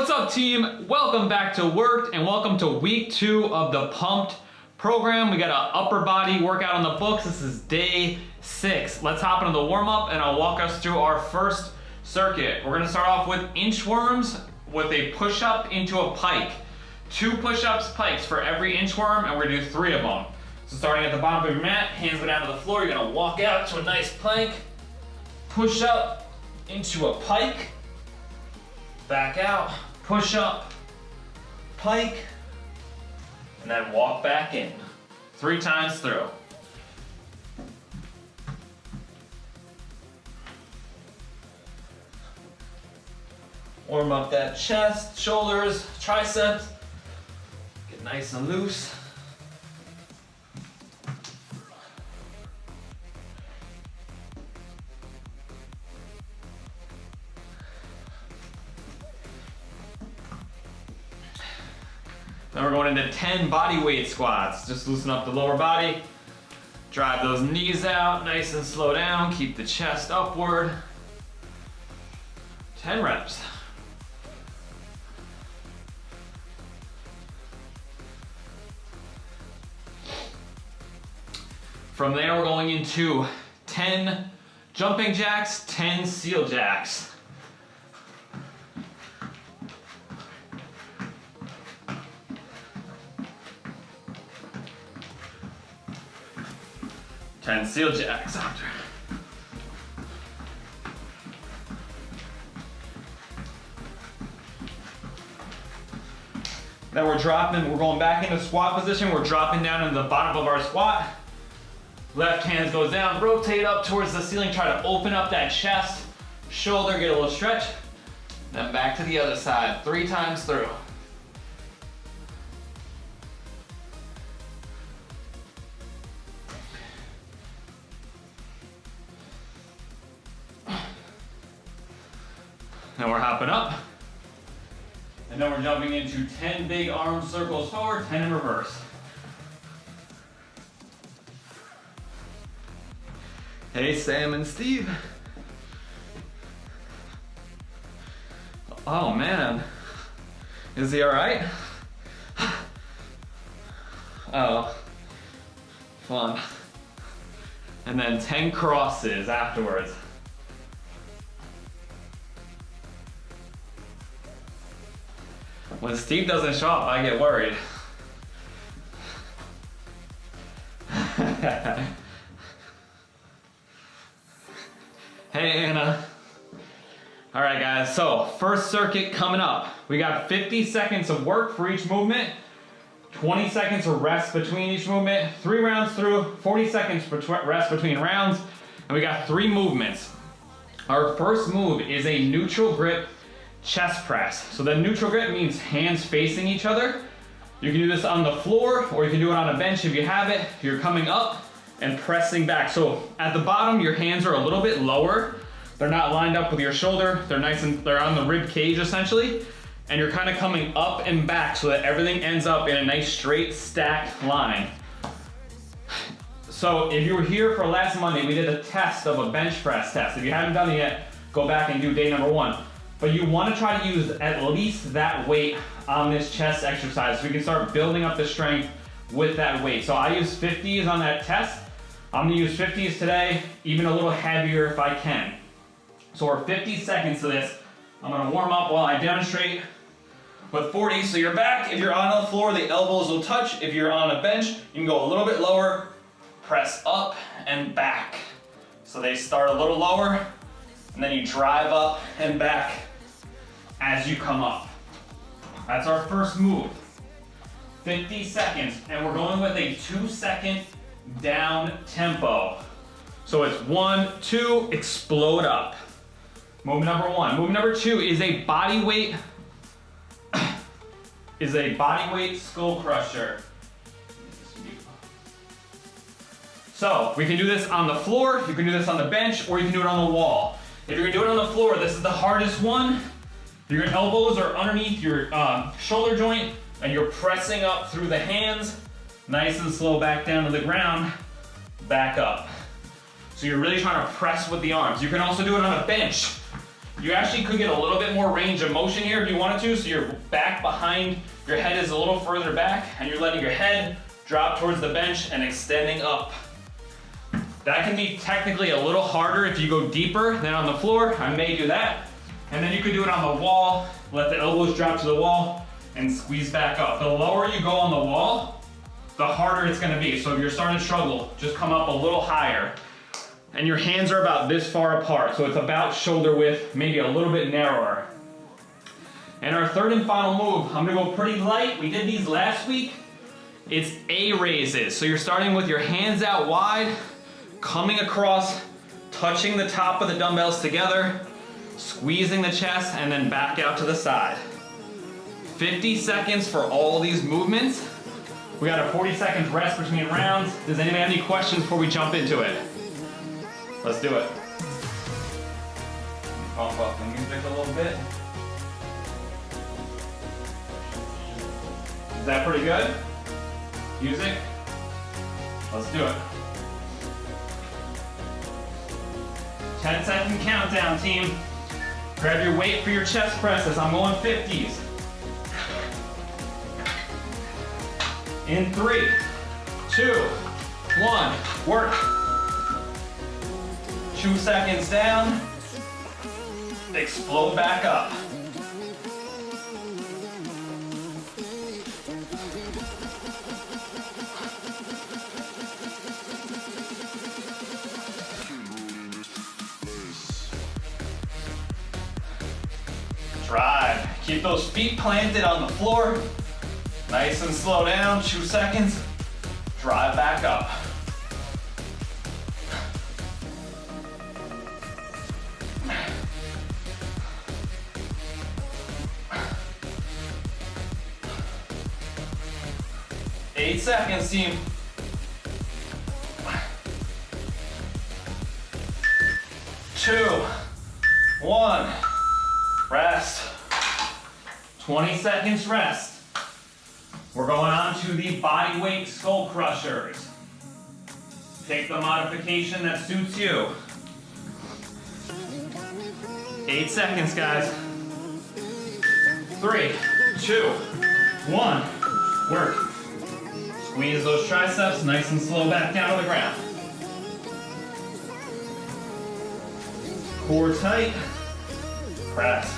What's up, team? Welcome back to Werkd and welcome to week 2 of the Pumped program. We got an upper body workout on the books. This is day 6. Let's hop into the warm-up and I'll walk us through our first circuit. We're gonna start off with inchworms with a push-up into a pike. 2 push-ups, pikes for every inchworm, and we're gonna do 3 of them. So starting at the bottom of your mat, hands go down to the floor, you're gonna walk out to a nice plank, push up into a pike, back out, push up, pike, and then walk back in. 3 times through. Warm up that chest, shoulders, triceps. Get nice and loose. Then we're going into 10 body weight squats. Just loosen up the lower body. Drive those knees out, nice and slow down. Keep the chest upward. 10 reps. From there, we're going into 10 jumping jacks, 10 seal jacks. Seal jacks after. Then we're going back into squat position. We're dropping down into the bottom of our squat. Left hand goes down, rotate up towards the ceiling, try to open up that chest, shoulder, get a little stretch. Then back to the other side, 3 times through. Then we're hopping up. And then we're jumping into 10 big arm circles forward, 10 in reverse. Hey, Sam and Steve. Oh man, is he all right? Oh, fun. And then 10 crosses afterwards. When Steve doesn't show up, I get worried. Hey, Anna. All right, guys, so first circuit coming up. We got 50 seconds of work for each movement, 20 seconds of rest between each movement, 3 rounds through, 40 seconds rest between rounds, and we got 3 movements. Our first move is a neutral grip chest press. So the neutral grip means hands facing each other. You can do this on the floor or you can do it on a bench if you have it. You're coming up and pressing back. So at the bottom, your hands are a little bit lower. They're not lined up with your shoulder. They're nice and they're on the rib cage essentially. And you're kind of coming up and back so that everything ends up in a nice straight stacked line. So if you were here for last Monday, we did a test of a bench press test. If you haven't done it yet, go back and do day number 1. But you want to try to use at least that weight on this chest exercise so we can start building up the strength with that weight. So I use 50s on that test. I'm going to use 50s today, even a little heavier if I can. So we're 50 seconds to this. I'm going to warm up while I demonstrate with 40. So you're back. If you're on the floor, the elbows will touch. If you're on a bench, you can go a little bit lower, press up and back. So they start a little lower, and then you drive up and back as you come up. That's our first move. 50 seconds, and we're going with a 2-second down tempo. So it's 1, 2, explode up. Move number 1. Move number 2 is a body weight skull crusher. So we can do this on the floor, you can do this on the bench, or you can do it on the wall. If you're gonna do it on the floor, this is the hardest one. Your elbows are underneath your shoulder joint and you're pressing up through the hands, nice and slow back down to the ground, back up. So you're really trying to press with the arms. You can also do it on a bench. You actually could get a little bit more range of motion here if you wanted to, so your back behind your head is a little further back, and you're letting your head drop towards the bench and extending up. That can be technically a little harder if you go deeper than on the floor. I may do that. And then you could do it on the wall, let the elbows drop to the wall, and squeeze back up. The lower you go on the wall, the harder it's gonna be. So if you're starting to struggle, just come up a little higher. And your hands are about this far apart, so it's about shoulder width, maybe a little bit narrower. And our third and final move, I'm gonna go pretty light. We did these last week. It's A raises. So you're starting with your hands out wide, coming across, touching the top of the dumbbells together, squeezing the chest, and then back out to the side. 50 seconds for all these movements. We got a 40 seconds rest between rounds. Does anybody have any questions before we jump into it? Let's do it. Pump up the music a little bit. Is that pretty good? Music? Let's do it. 10-second countdown, team. Grab your weight for your chest presses. I'm going 50s. In 3, 2, 1, work. 2 seconds down, explode back up. Drive. Keep those feet planted on the floor. Nice and slow down, 2 seconds. Drive back up. Eight seconds, team. 2, 1, rest. 20 seconds rest. We're going on to the bodyweight skull crushers. Take the modification that suits you. 8 seconds, guys. 3, 2, 1, work. Squeeze those triceps, nice and slow back down to the ground. Core tight, press.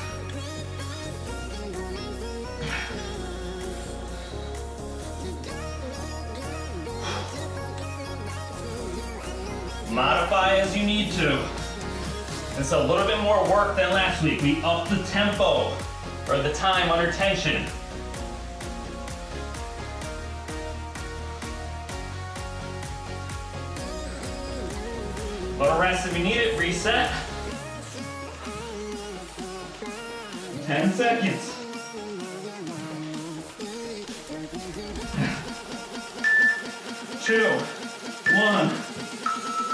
Modify as you need to. It's a little bit more work than last week. We upped the tempo, or the time under tension. Little rest if you need it, reset. 10 seconds. 2, 1.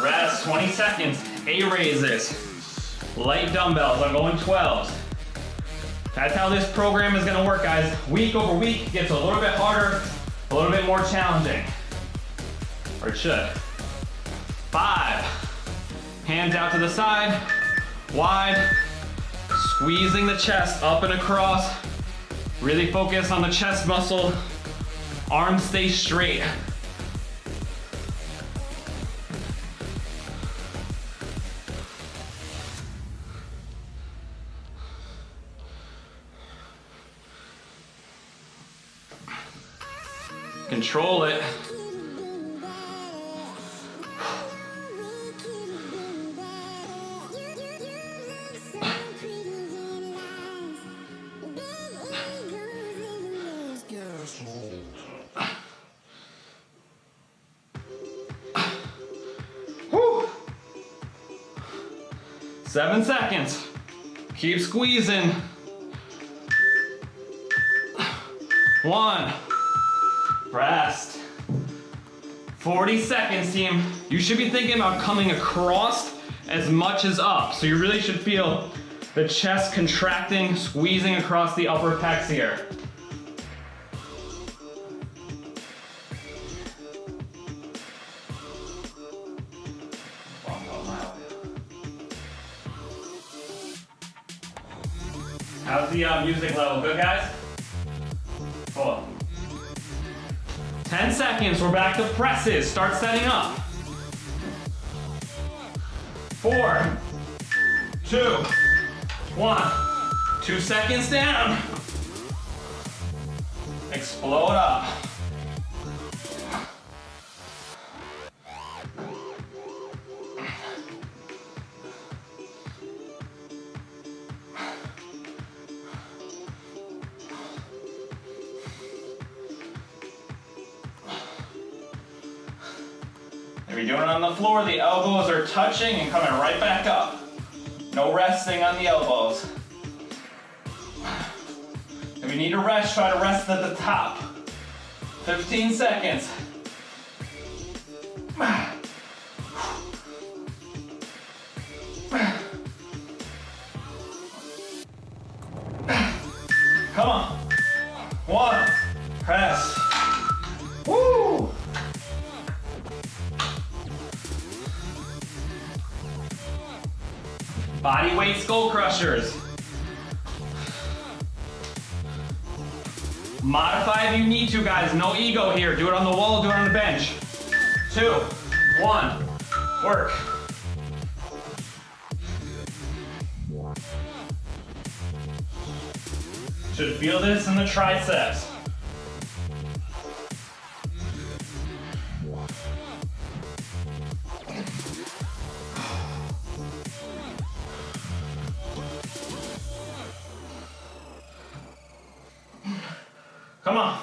Rest, 20 seconds. A raises. Light dumbbells, I'm going 12s. That's how this program is gonna work, guys. Week over week, it gets a little bit harder, a little bit more challenging. Or it should. 5. Hands out to the side, wide. Squeezing the chest up and across. Really focus on the chest muscle. Arms stay straight. Control it. Whew. 7 seconds. Keep squeezing. 1. Rest. 40 seconds, team. You should be thinking about coming across as much as up. So you really should feel the chest contracting, squeezing across the upper pecs here. How's the music level? Good, guys? Hold on. 10 seconds, we're back to presses. Start setting up. 4, 2, 1. 2 seconds down. Explode up. If you're doing it on the floor, the elbows are touching and coming right back up. No resting on the elbows. If you need to rest, try to rest at the top. 15 seconds. Come on. 1. Press. Woo! Body weight skull crushers. Modify if you need to, guys. No ego here. Do it on the wall, do it on the bench. 2, 1, work. Should feel this in the triceps. Come on.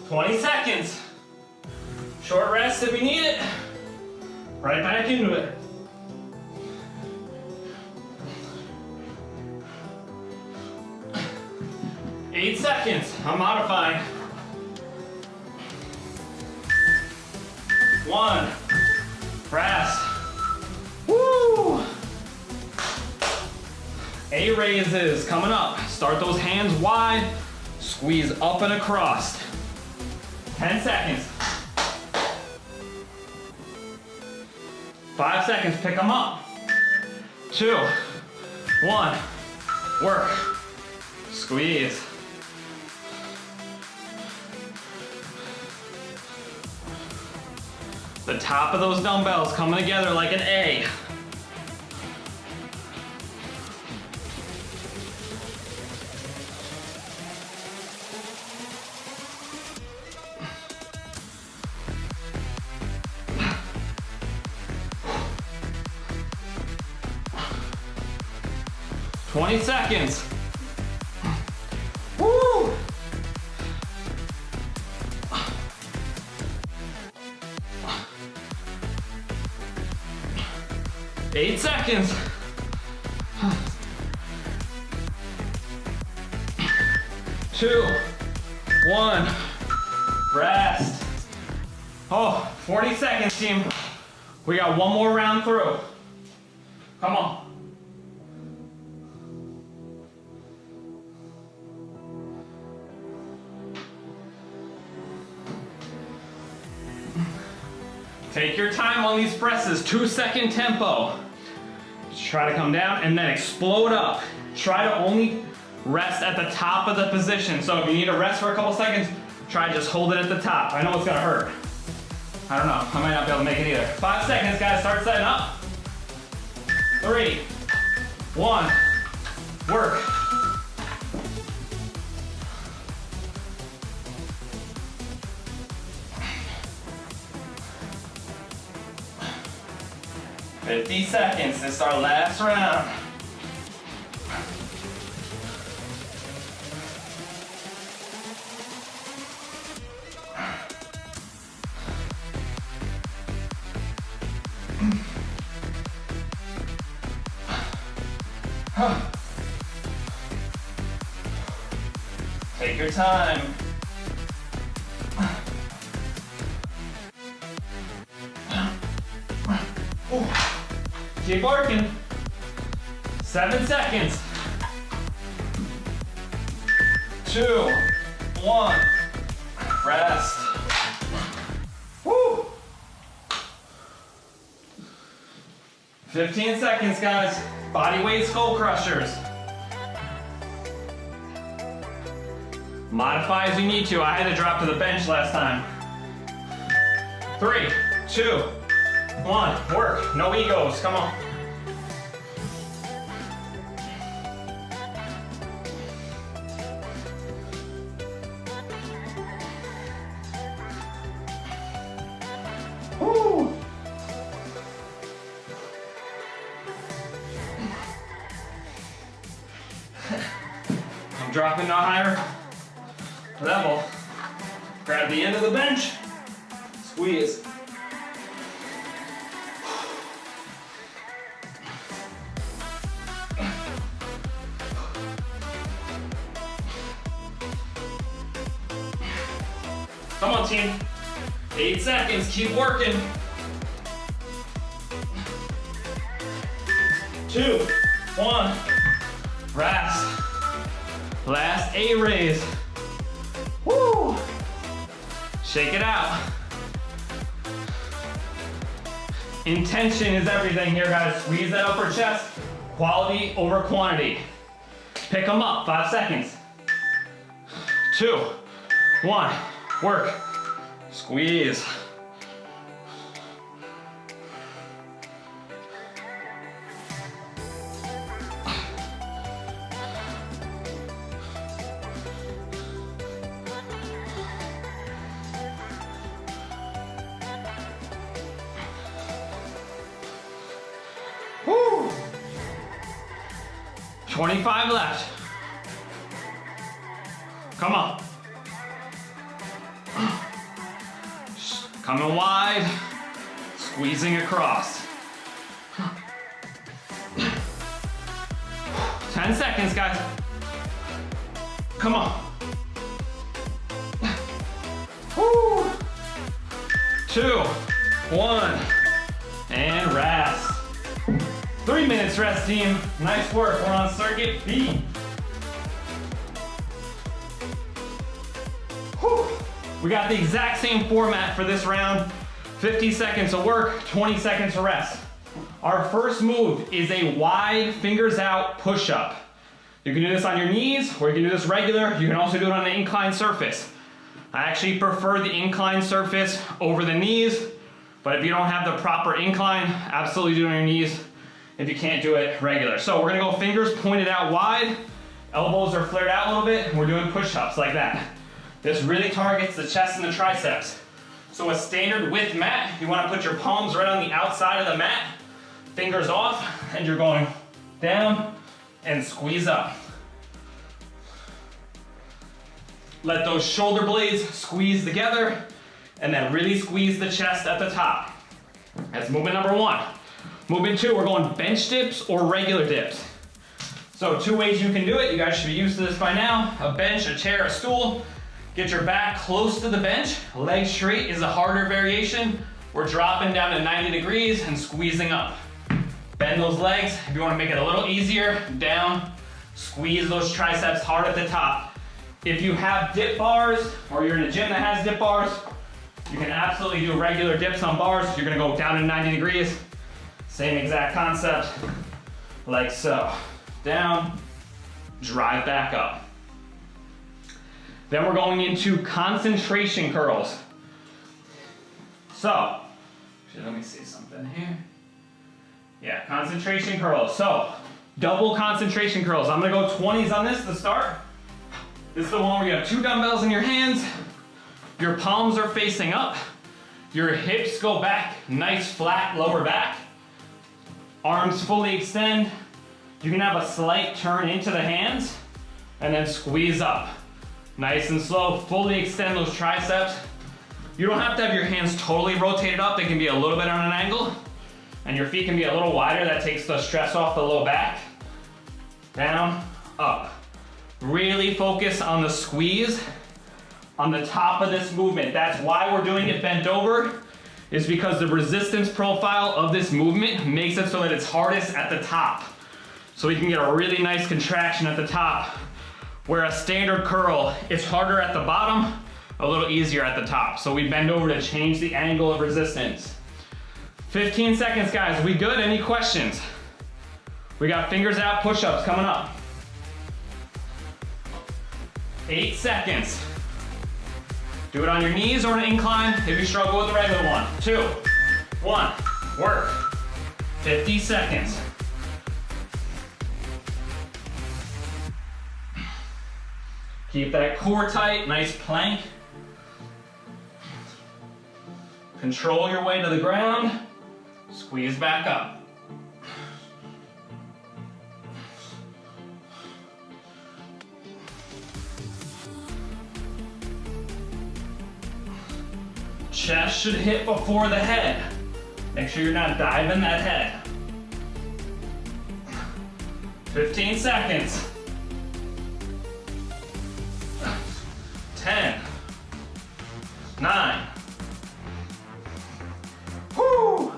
"20 seconds. Short rest if you need it. Right back into it. "8 seconds. I'm modifying. 1. Rest. Woo! A raises coming up. Start those hands wide. Squeeze up and across. 10 seconds. 5 seconds. Pick them up. 2, 1. Work. Squeeze. The top of those dumbbells coming together like an A. "20 seconds. Woo! "8 seconds. 2, 1. Rest. Oh, 40 seconds, team. We got one more round through. Come on. Take your time on these presses, 2-second tempo. Just try to come down and then explode up. Try to only rest at the top of the position. So if you need to rest for a couple seconds, try to just hold it at the top. I know it's gonna hurt. I don't know, I might not be able to make it either. 5 seconds, guys, start setting up. 3, 1, work. "50 seconds, this is our last round. Take your time. Keep working. 7 seconds. 2, 1. Rest. Woo! 15 seconds, guys. Body weight skull crushers. Modify as you need to. I had to drop to the bench last time. 3, 2, 1. Work. No egos. Come on. Woo. I'm dropping to a higher level. Grab the end of the bench. Squeeze. Come on, team. 8 seconds, keep working. 2, 1, rest. Last A raise. Woo! Shake it out. Intention is everything here, guys. Squeeze that upper chest. Quality over quantity. Pick them up, 5 seconds. 2, 1, work. Squeeze. Woo! 25 left. Come on. Coming wide, squeezing across. 10 seconds, guys. Come on. Woo. 2, 1, and rest. 3 minutes rest, team. Nice work. We're on circuit B. Whew. We got the exact same format for this round. 50 seconds of work, 20 seconds of rest. Our first move is a wide fingers out push-up. You can do this on your knees, or you can do this regular. You can also do it on an inclined surface. I actually prefer the inclined surface over the knees, but if you don't have the proper incline, absolutely do it on your knees if you can't do it regular. So we're gonna go fingers pointed out wide, elbows are flared out a little bit, and we're doing push-ups like that. This really targets the chest and the triceps. So a standard width mat, you wanna put your palms right on the outside of the mat, fingers off, and you're going down and squeeze up. Let those shoulder blades squeeze together, and then really squeeze the chest at the top. That's movement number 1. Movement 2, we're going bench dips or regular dips. So 2 ways you can do it. You guys should be used to this by now. A bench, a chair, a stool. Get your back close to the bench. Legs straight is a harder variation. We're dropping down to 90 degrees and squeezing up. Bend those legs. If you want to make it a little easier, down. Squeeze those triceps hard at the top. If you have dip bars, or you're in a gym that has dip bars, you can absolutely do regular dips on bars. You're gonna go down to 90 degrees. Same exact concept, like so. Down, drive back up. Then we're going into concentration curls. So, let me see something here. Yeah, concentration curls. So, double concentration curls. I'm gonna go 20s on this to start. This is the one where you have 2 dumbbells in your hands, your palms are facing up, your hips go back, nice flat lower back, arms fully extend. You can have a slight turn into the hands, and then squeeze up. Nice and slow, fully extend those triceps. You don't have to have your hands totally rotated up. They can be a little bit on an angle, and your feet can be a little wider. That takes the stress off the low back. Down, up. Really focus on the squeeze on the top of this movement. That's why we're doing it bent over, is because the resistance profile of this movement makes it so that it's hardest at the top. So we can get a really nice contraction at the top, where a standard curl is harder at the bottom, a little easier at the top. So we bend over to change the angle of resistance. 15 seconds, guys. We good? Any questions? We got fingers out push-ups coming up. 8 seconds. Do it on your knees or an incline if you struggle with the regular one. 2, 1, work. 50 seconds. Keep that core tight, nice plank. Control your way to the ground. Squeeze back up. Chest should hit before the head. Make sure you're not diving that head. 15 seconds. 10, 9, whoo,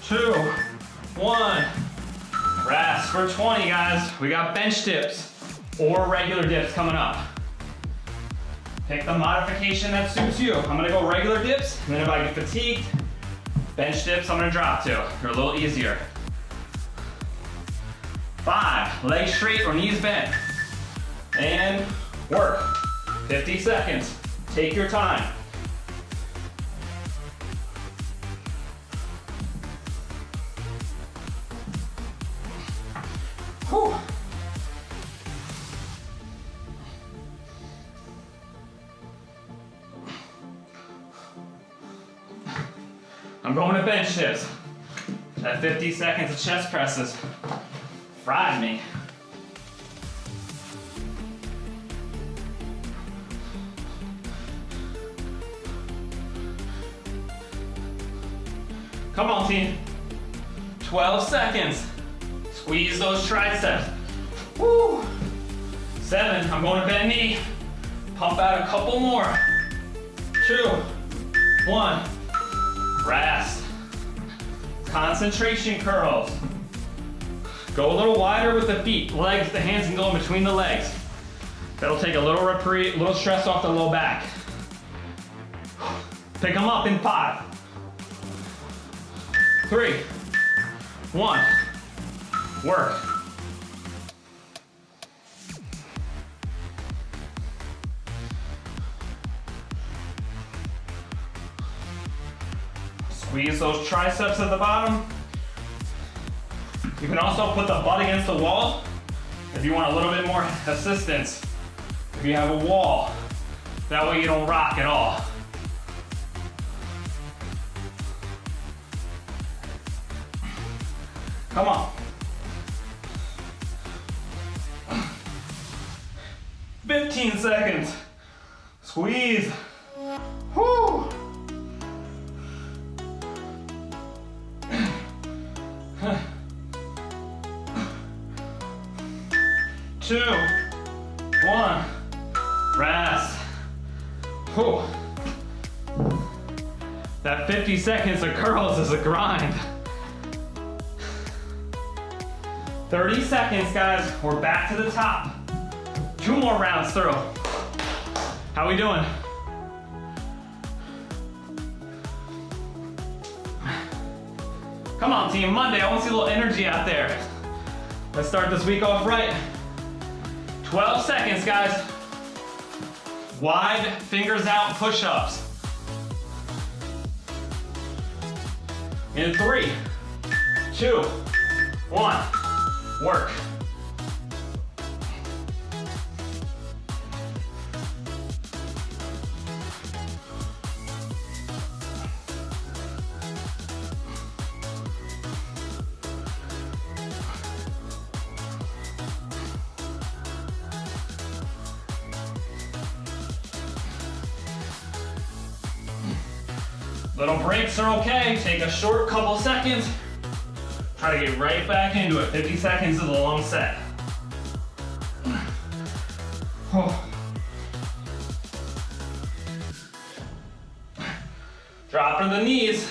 2, 1, rest for 20, guys. We got bench dips or regular dips coming up. Pick the modification that suits you. I'm gonna go regular dips, and then if I get fatigued, bench dips I'm gonna drop to. They're a little easier. 5, legs straight or knees bent. And work. 50 seconds. Take your time. Whew. I'm going to bench dips. That 50 seconds of chest presses fried me. Come on, team. 12 seconds. Squeeze those triceps. Woo. 7, I'm going to bend knee. Pump out a couple more. 2, 1, rest. Concentration curls. Go a little wider with the feet. Legs, the hands can go in between the legs. That'll take a little reprieve, a little stress off the low back. Pick them up in 5, 3, 1, work. Squeeze those triceps at the bottom. You can also put the butt against the wall if you want a little bit more assistance. If you have a wall, that way you don't rock at all. Come on. 15 seconds. Squeeze. Whoo. 2, 1, rest. Whew. That 50 seconds of curls is a grind. 30 seconds, guys. We're back to the top. 2 more rounds through. How we doing? Come on, team. Monday, I want to see a little energy out there. Let's start this week off right. 12 seconds, guys. Wide fingers out push-ups. In 3, 2, 1, work. Little breaks are okay. Take a short couple seconds. Try to get right back into it. 50 seconds is a long set. Drop to the knees.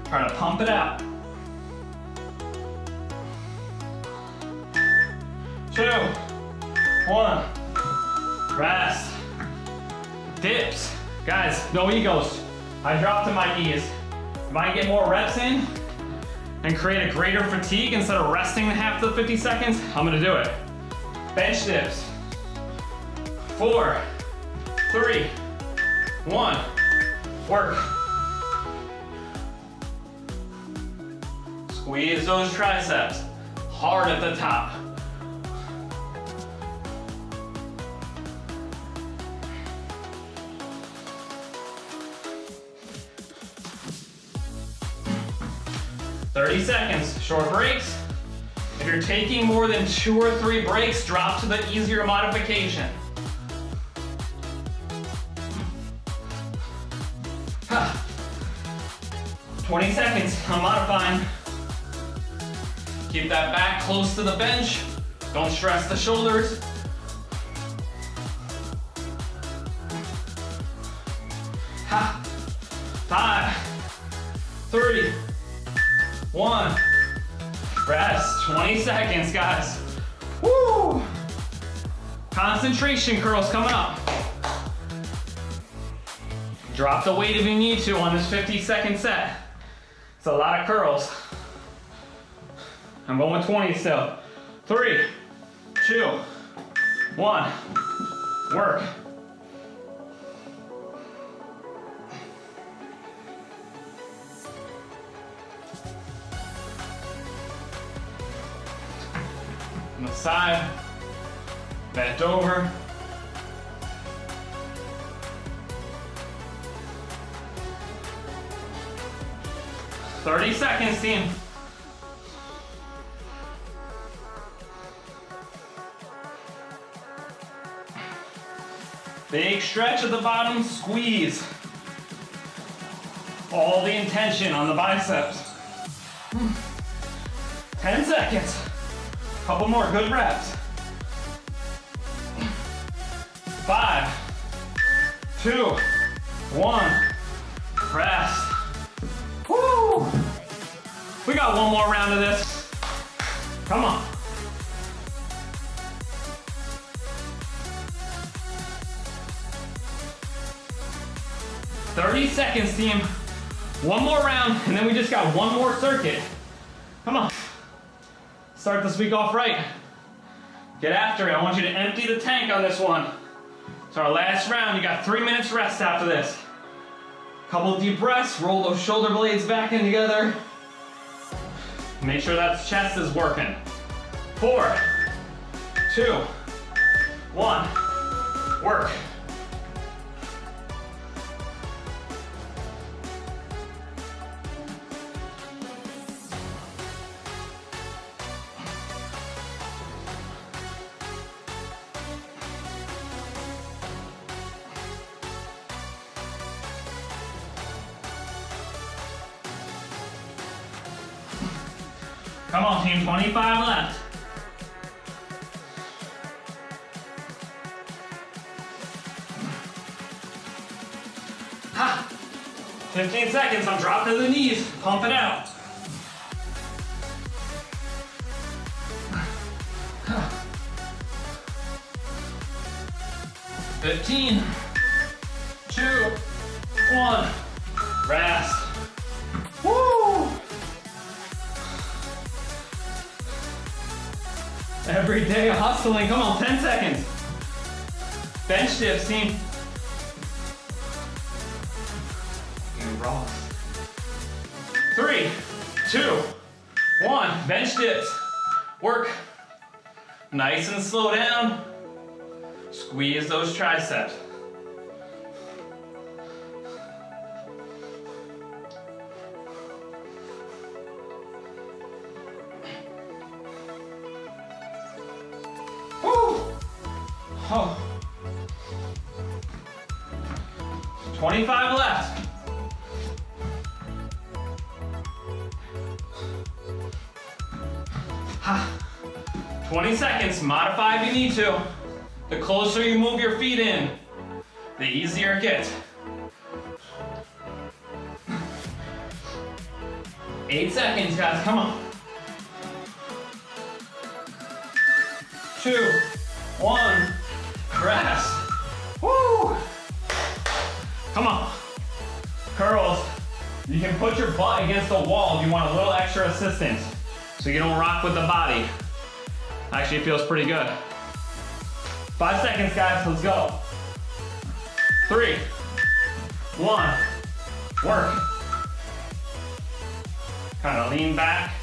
Try to pump it out. 2, 1, rest. Dips. Guys, no egos. I drop to my knees. If I can get more reps in and create a greater fatigue instead of resting half the 50 seconds, I'm gonna do it. Bench dips. 4, 3, 1, work. Squeeze those triceps, hard at the top. "30 seconds, short breaks. If you're taking more than 2 or 3 breaks, drop to the easier modification. 20 seconds, I'm modifying. Keep that back close to the bench. Don't stress the shoulders. Ha. 5, 3, 1. Rest. 20 seconds, guys. Woo! Concentration curls coming up. Drop the weight if you need to on this 50-second set. It's a lot of curls. I'm going 20 still. 3, 2, 1. Work. On the side, bent over. "30 seconds, team. Big stretch at the bottom, squeeze. All the intention on the biceps. 10 seconds. Couple more good reps. 5, 2, 1. Rest. Woo! We got one more round of this. Come on. "30 seconds, team. One more round, and then we just got one more circuit. Come on. Start this week off right. Get after it. I want you to empty the tank on this one. It's our last round. You got 3 minutes rest after this. Couple deep breaths. Roll those shoulder blades back in together. Make sure that chest is working. 4, 2, 1. Work. Come on, team, 25 left. Ha! 15 seconds, I'm dropping to the knees, pump it out. 15, 2, 1, rest. Woo! Every day hustling, come on, 10 seconds. Bench dips, team. Raw. 3, 2, 1, bench dips. Work. Nice and slow down. Squeeze those triceps. Oh. 25 left. Ha. 20 seconds, modify if you need to. The closer you move your feet in, the easier it gets. 8 seconds, guys, come on. 2, 1. Rest. Woo! Come on. curls. You can put your butt against the wall if you want a little extra assistance, so you don't rock with the body. Actually, it feels pretty good. 5 seconds, guys, let's go. 3, 1, work. Kind of lean back.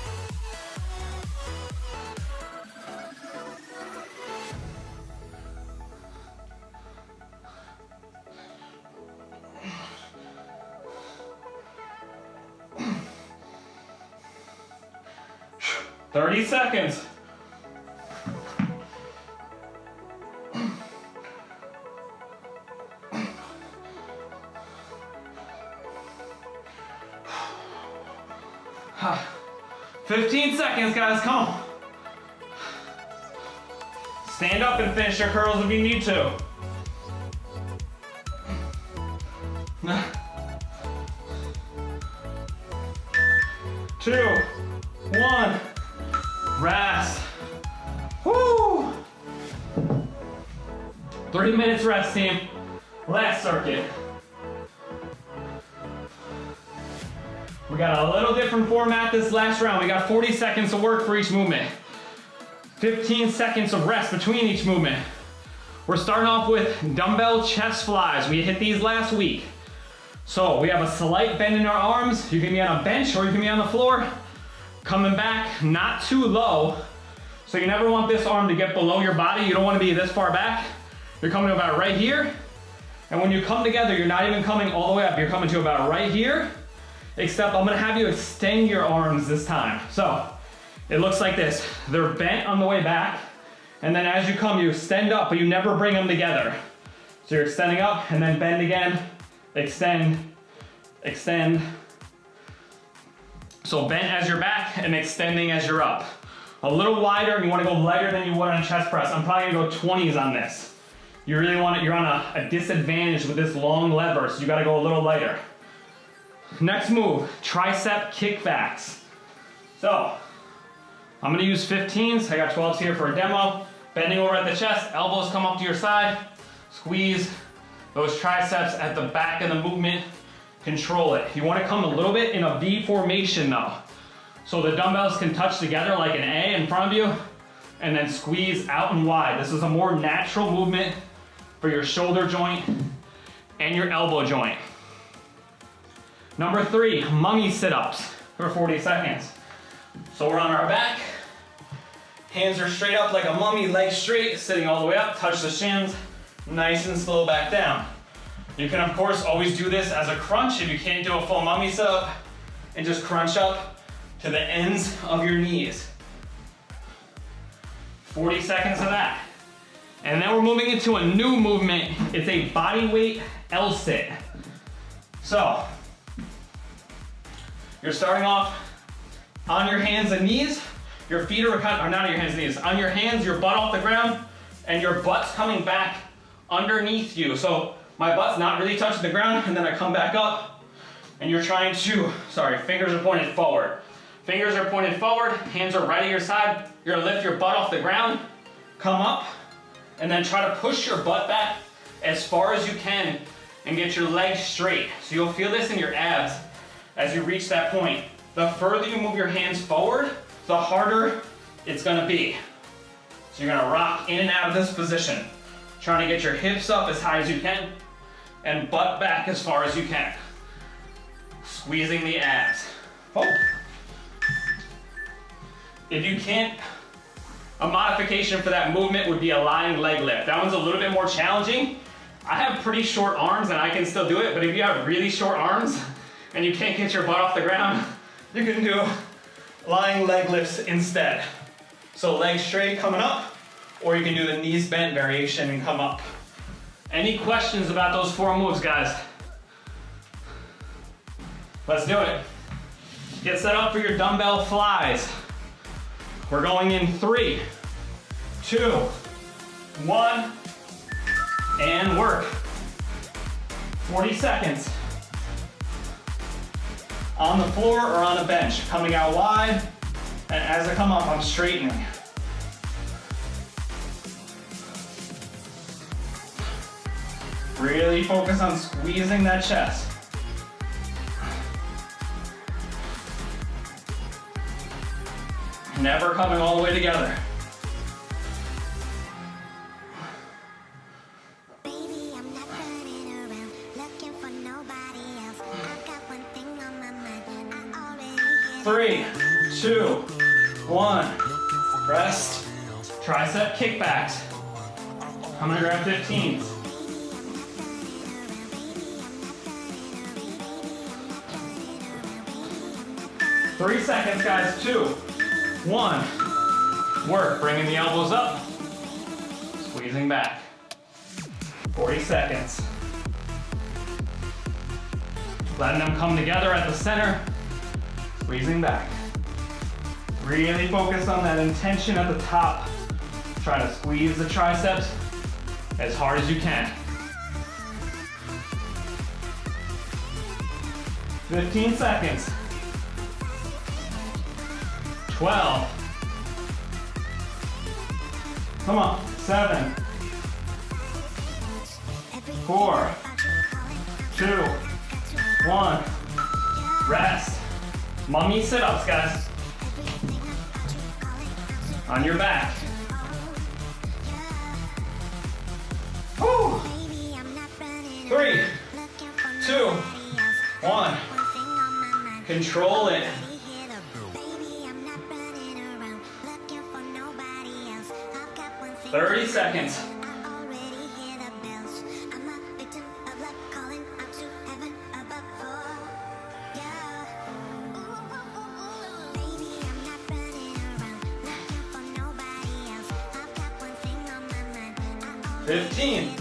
Thirty seconds. Huh. 15 seconds, guys, come on. Stand up and finish your curls if you need to. 2, 1, rest. Woo! 3 minutes rest, team. Last circuit. We got a little different format this last round. We got 40 seconds of work for each movement. 15 seconds of rest between each movement. We're starting off with dumbbell chest flies. We hit these last week. So we have a slight bend in our arms. You can be on a bench or you can be on the floor. Coming back, not too low. So you never want this arm to get below your body. You don't want to be this far back. You're coming to about right here. And when you come together, you're not even coming all the way up. You're coming to about right here. Except I'm gonna have you extend your arms this time. So it looks like this. They're bent on the way back. And then as you come, you extend up, but you never bring them together. So you're extending up and then bend again. Extend, extend. So bent as you're back and extending as you're up. A little wider, and you wanna go lighter than you would on a chest press. I'm probably gonna go 20s on this. You really want it, you're on a disadvantage with this long lever, so you gotta go a little lighter. Next move, tricep kickbacks. So, I'm gonna use 15s. I got 12s here for a demo. Bending over at the chest, elbows come up to your side. Squeeze those triceps at the back of the movement. Control it. You wanna come a little bit in a V formation though. So the dumbbells can touch together like an A in front of you, and then squeeze out and wide. This is a more natural movement for your shoulder joint and your elbow joint. Number 3, mummy sit-ups for 40 seconds. So we're on our back, hands are straight up like a mummy, legs straight, sitting all the way up, touch the shins, nice and slow back down. You can of course always do this as a crunch if you can't do a full mummy sit-up, and just crunch up to the ends of your knees. 40 seconds of that. And then we're moving into a new movement. It's a bodyweight L-sit. So, you're starting off on your hands and knees. Your feet are not on your hands and knees. On your hands, your butt off the ground, and your butt's coming back underneath you. So my butt's not really touching the ground, and then I come back up, and you're trying to, fingers are pointed forward. Fingers are pointed forward, hands are right at your side. You're gonna lift your butt off the ground, come up, and then try to push your butt back as far as you can and get your legs straight. So you'll feel this in your abs as you reach that point. The further you move your hands forward, the harder it's gonna be. So you're gonna rock in and out of this position, trying to get your hips up as high as you can and butt back as far as you can. Squeezing the abs. Oh. If you can't, a modification for that movement would be a lying leg lift. That one's a little bit more challenging. I have pretty short arms and I can still do it, but if you have really short arms and you can't get your butt off the ground, you can do lying leg lifts instead. So legs straight coming up, or you can do the knees bent variation and come up. Any questions about those 4 moves, guys? Let's do it. Get set up for your dumbbell flies. We're going in 3, 2, 1, and work. 40 seconds. On the floor or on a bench, coming out wide, and as I come up, I'm straightening. Really focus on squeezing that chest. Never coming all the way together. Baby, I'm not running around looking for nobody else. I've got one thing on my mind. I already hit 3, 2, 1. Rest. Tricep kickbacks. I'm gonna grab 15s. 3 seconds, guys. 2, 1. Work. Bringing the elbows up. Squeezing back. 40 seconds. Letting them come together at the center. Squeezing back. Really focus on that intention at the top. Try to squeeze the triceps as hard as you can. 15 seconds. 12. Come on. 7. 4. 2. 1. Rest. Mummy sit-ups, guys. On your back. Woo. 3, 2, 1. Control it. 30 seconds. Fifteen.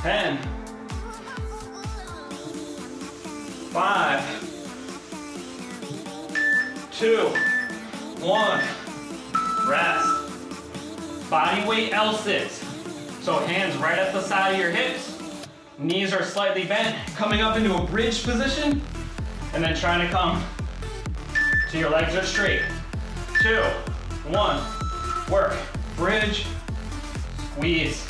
10. 5. 2. 1. Rest. Body weight L sits. So hands right at the side of your hips. Knees are slightly bent, coming up into a bridge position, and then trying to come to your legs are straight. 2, 1. Work. Bridge. Squeeze.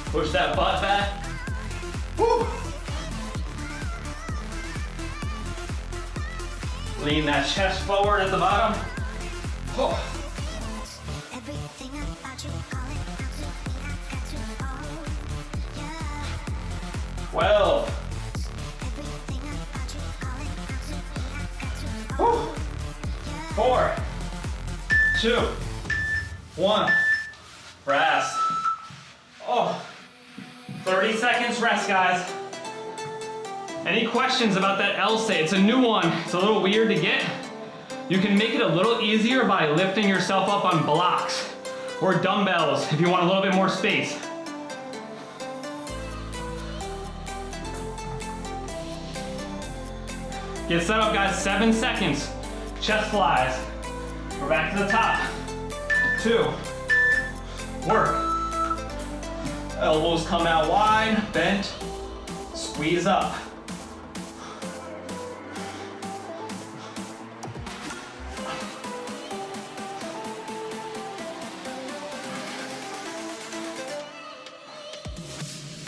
Push that butt back. Woo. Lean that chest forward at the bottom. Oh. 12. Woo. 4, 2, 1. Rest. Oh. 30 seconds rest, guys. Any questions about that L sit? It's a new one. It's a little weird to get. You can make it a little easier by lifting yourself up on blocks or dumbbells if you want a little bit more space. Get set up, guys. 7 seconds. Chest flies. We're back to the top. 2. Work. Elbows come out wide, bent, squeeze up.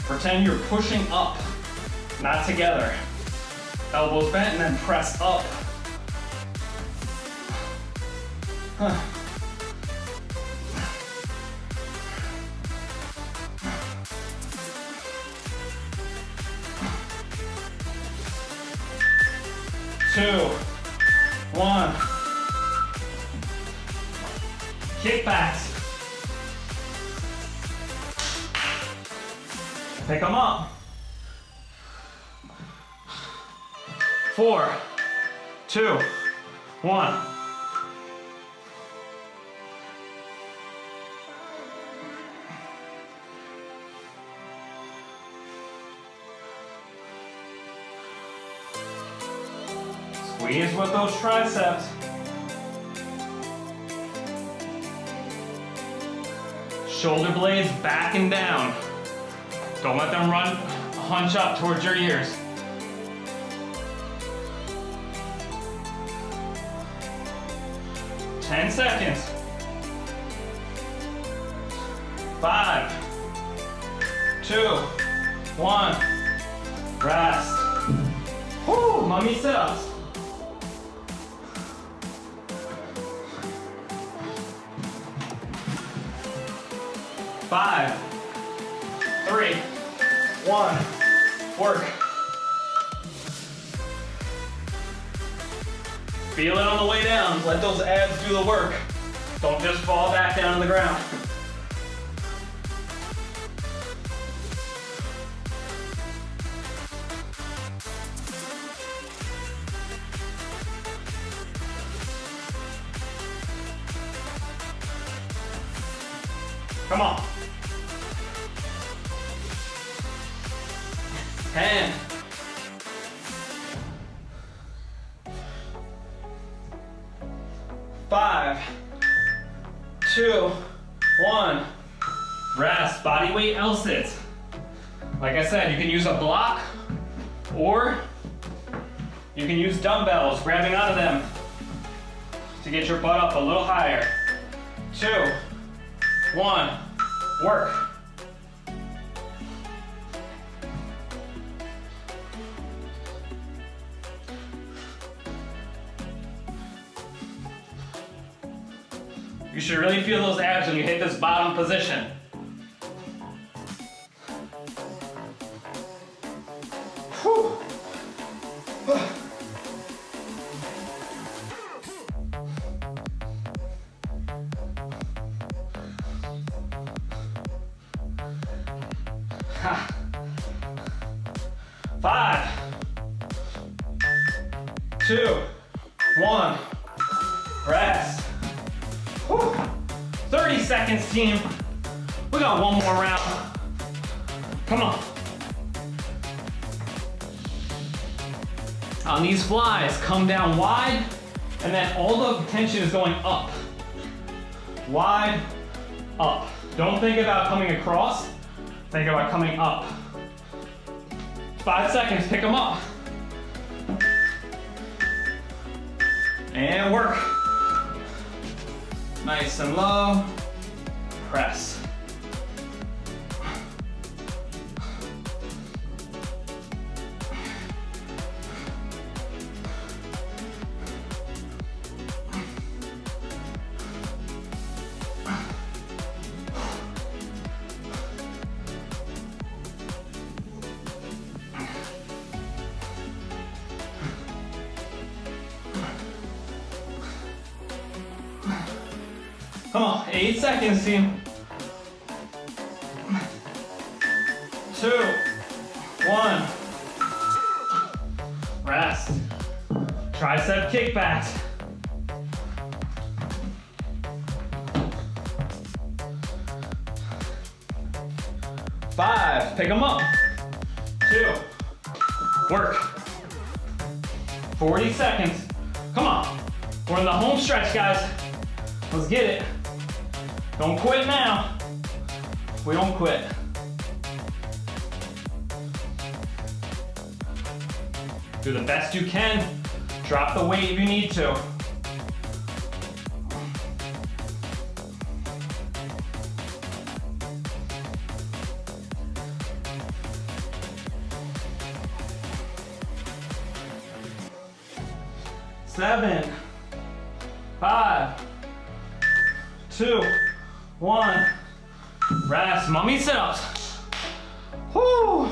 Pretend you're pushing up, not together. Elbows bent and then press up. Huh. Two, 1. Kickbacks. Pick them up. 4, 2, 1. Squeeze with those triceps. Shoulder blades back and down. Don't let them hunch up towards your ears. Ten seconds. 5, 2, 1. Rest. Whoo, mummy sit-ups. 5, 3, 1. Work. Feel it on the way down. Let those abs do the work. Don't just fall back down on the ground. Come on. 10. 5, 2, 1. Rest. Body weight L sits. Like I said, you can use a block or you can use dumbbells, grabbing onto them to get your butt up a little higher. 2, 1. Work. You should really feel those abs when you hit this bottom position. Whew. 5, 2, 1. Rest. Whew. 30 seconds, team. We got one more round. Come on. On these flies, come down wide, and then all the tension is going up. Wide, up. Don't think about coming across, think about coming up. 5 seconds, pick them up. And work. Nice and low, press. Come on, 8 seconds, team. 2, 1. Rest. Tricep kickbacks. 5, pick them up. 2, work. 40 seconds. Come on. We're in the home stretch, guys. Let's get it. Don't quit now. We don't quit. Do the best you can. Drop the weight if you need to. Seven, 5, 2, 1. Rest. Mummy sit-ups. Whoo.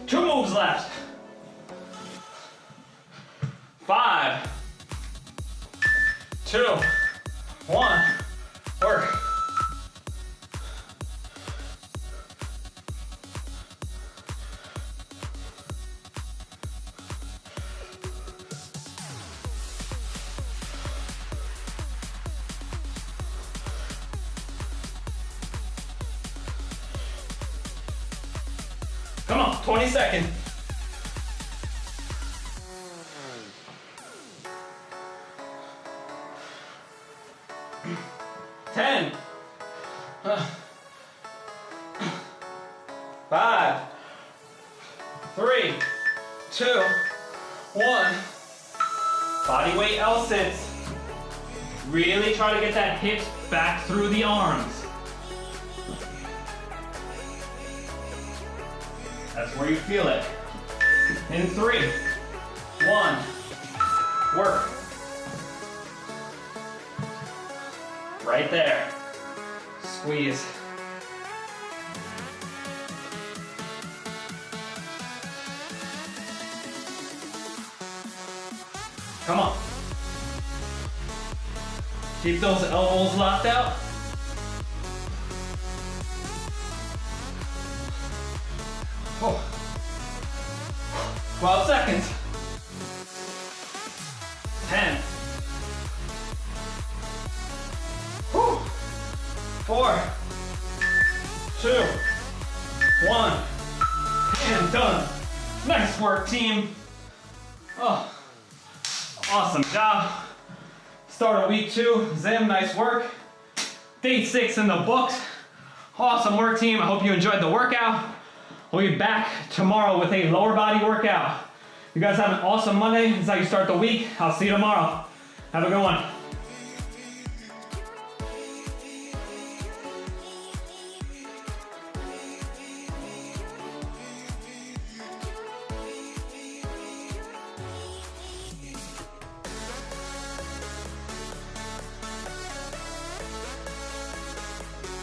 2 moves left. 5, 2, 1. Work. Come on, 20 seconds. Ten. 5, 3, 2, 1. Body weight L sits. Really try to get that hips back through the arms. That's where you feel it. In 3, 1, work. Right there. Squeeze. Come on. Keep those elbows locked out. Oh. 12 seconds. 10. Whew. 4, 2, 1, and done. Nice work, team. Oh, awesome job. Start of week 2, Zim, nice work. Day 6 in the books. Awesome work, team. I hope you enjoyed the workout. We'll be back tomorrow with a lower body workout. You guys have an awesome Monday. This is how you start the week. I'll see you tomorrow. Have a good one.